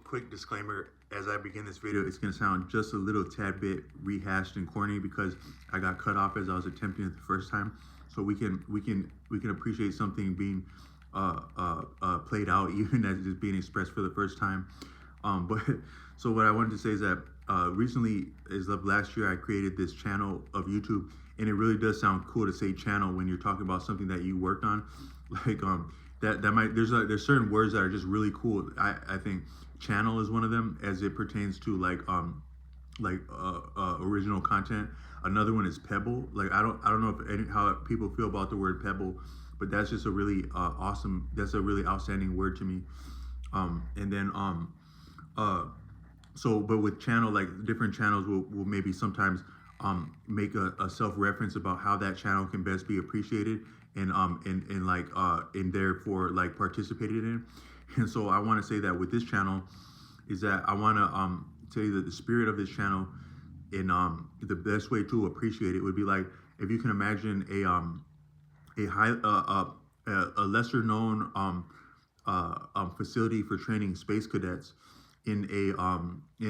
quick disclaimer as I begin this video. It's going to sound just a little tad bit rehashed and corny because I got cut off as I was attempting it the first time. So we can appreciate something being played out even as it's being expressed for the first time. But so what I wanted to say is that recently, as of last year, I created this channel of YouTube, and it really does sound cool to say channel when you're talking about something that you worked on, like that might there's certain words that are just really cool. I think channel is one of them as it pertains to original content. Another one is pebble. Like I don't know if how people feel about the word pebble, but that's just a really awesome. That's a really outstanding word to me. And then so but with channel, like different channels will maybe sometimes make a self-reference about how that channel can best be appreciated and therefore like participated in. And so I want to say that with this channel is that I want to tell you that the spirit of this channel and the best way to appreciate it would be like if you can imagine a lesser known facility for training space cadets in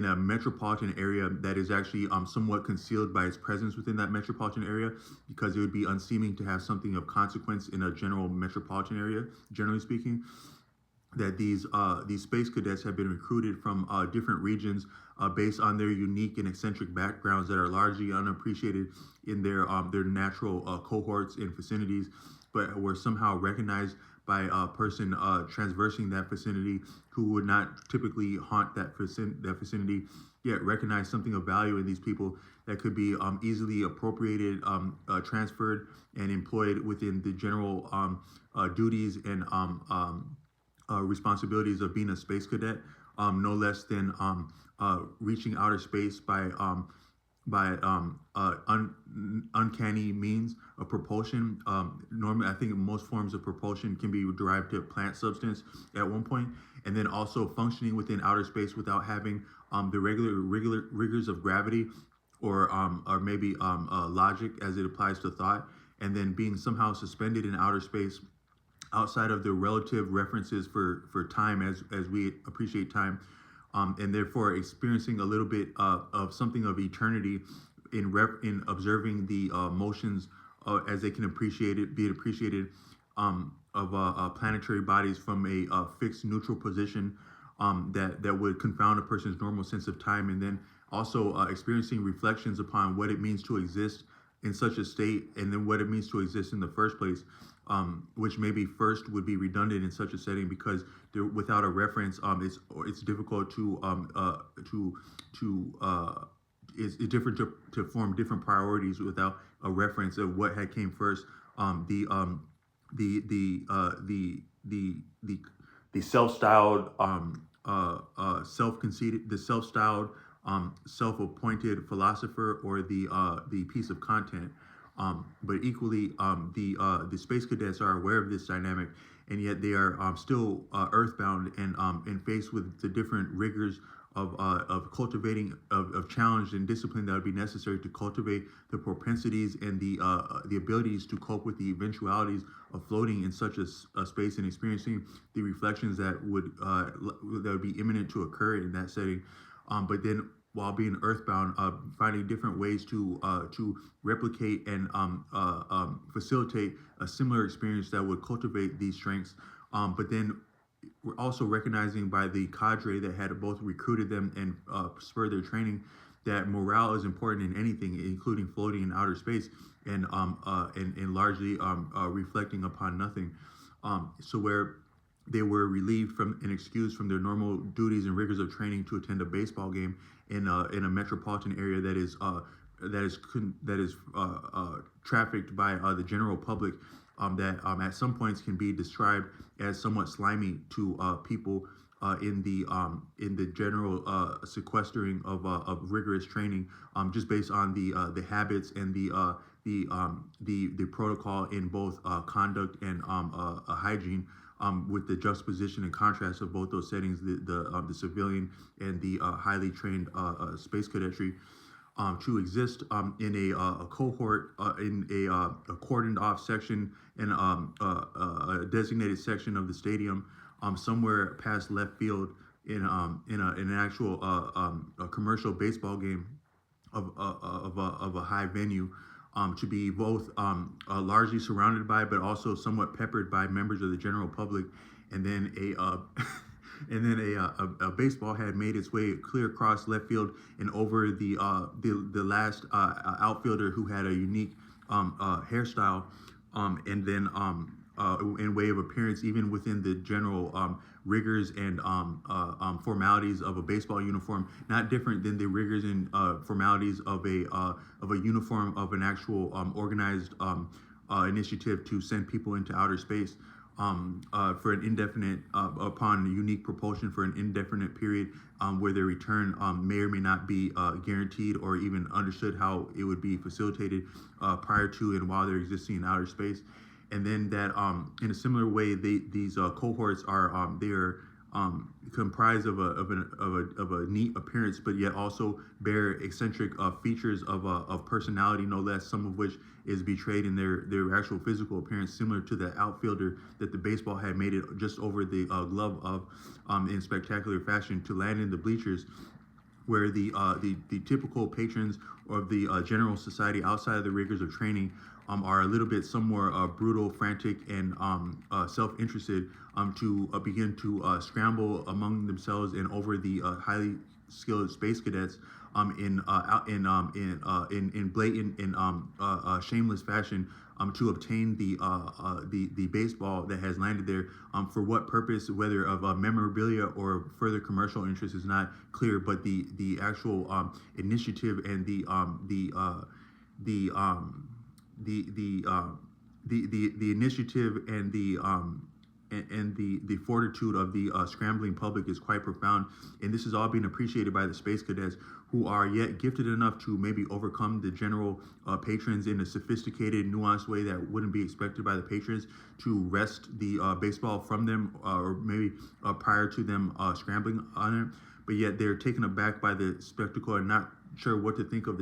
a metropolitan area that is actually somewhat concealed by its presence within that metropolitan area, because it would be unseeming to have something of consequence in a general metropolitan area, generally speaking. That these space cadets have been recruited from different regions based on their unique and eccentric backgrounds that are largely unappreciated in their natural cohorts and vicinities, but were somehow recognized by a person transversing that vicinity who would not typically haunt that vicinity, yet recognize something of value in these people that could be easily appropriated, transferred, and employed within the general duties and responsibilities of being a space cadet, no less than reaching outer space by uncanny means of propulsion. Normally, I think most forms of propulsion can be derived to plant substance at one point, and then also functioning within outer space without having the regular rigors of gravity or maybe logic as it applies to thought, and then being somehow suspended in outer space outside of the relative references for time as we appreciate time, and therefore experiencing a little bit of something of eternity in observing the motions as they can be appreciated of planetary bodies from a fixed neutral position that would confound a person's normal sense of time, and then also experiencing reflections upon what it means to exist in such a state, and then what it means to exist in the first place, which maybe first would be redundant in such a setting because without a reference, it's difficult it's different to form different priorities without a reference of what had came first. The self-styled self-conceited the self-styled self-appointed philosopher or the piece of content. But equally, the space cadets are aware of this dynamic, and yet they are still earthbound and faced with the different rigors of cultivating of challenge and discipline that would be necessary to cultivate the propensities and the abilities to cope with the eventualities of floating in such a space and experiencing the reflections that would be imminent to occur in that setting. But then while being earthbound, finding different ways to replicate and facilitate a similar experience that would cultivate these strengths. But then we're also recognizing by the cadre that had both recruited them and spurred their training that morale is important in anything, including floating in outer space, and largely reflecting upon nothing. So where they were relieved from and excused from their normal duties and rigors of training to attend a baseball game in a metropolitan area that is trafficked by the general public, that at some points can be described as somewhat slimy to people in the general sequestering of rigorous training, just based on the habits and the protocol in both conduct and hygiene, with the juxtaposition and contrast of both those settings, the civilian and the highly trained space cadetry, to exist in a cohort, in a cordoned off section, in a designated section of the stadium, somewhere past left field in an actual a commercial baseball game of a high venue, to be both largely surrounded by, but also somewhat peppered by members of the general public, and then a baseball had made its way clear across left field and over the last outfielder who had a unique hairstyle, and then in way of appearance, even within the general rigors and formalities of a baseball uniform, not different than the rigors and formalities of a uniform of an actual organized initiative to send people into outer space, for an indefinite, upon unique propulsion for an indefinite period, where their return may or may not be guaranteed or even understood how it would be facilitated prior to and while they're existing in outer space. And then that, in a similar way, these cohorts are they are comprised of a neat appearance, but yet also bear eccentric features of personality, no less. Some of which is betrayed in their actual physical appearance, similar to the outfielder that the baseball had made it just over the glove of, in spectacular fashion, to land in the bleachers, where the typical patrons of the general society outside of the rigors of training are a little bit some more brutal, frantic, and self-interested, to begin to scramble among themselves and over the highly skilled space cadets, in blatant and shameless fashion, to obtain the baseball that has landed there. For what purpose, whether of memorabilia or further commercial interest, is not clear. But the actual initiative and the initiative and the fortitude of the scrambling public is quite profound, and this is all being appreciated by the space cadets, who are yet gifted enough to maybe overcome the general patrons in a sophisticated, nuanced way that wouldn't be expected by the patrons, to wrest the baseball from them, or maybe prior to them scrambling on it. But yet they're taken aback by the spectacle and not sure what to think of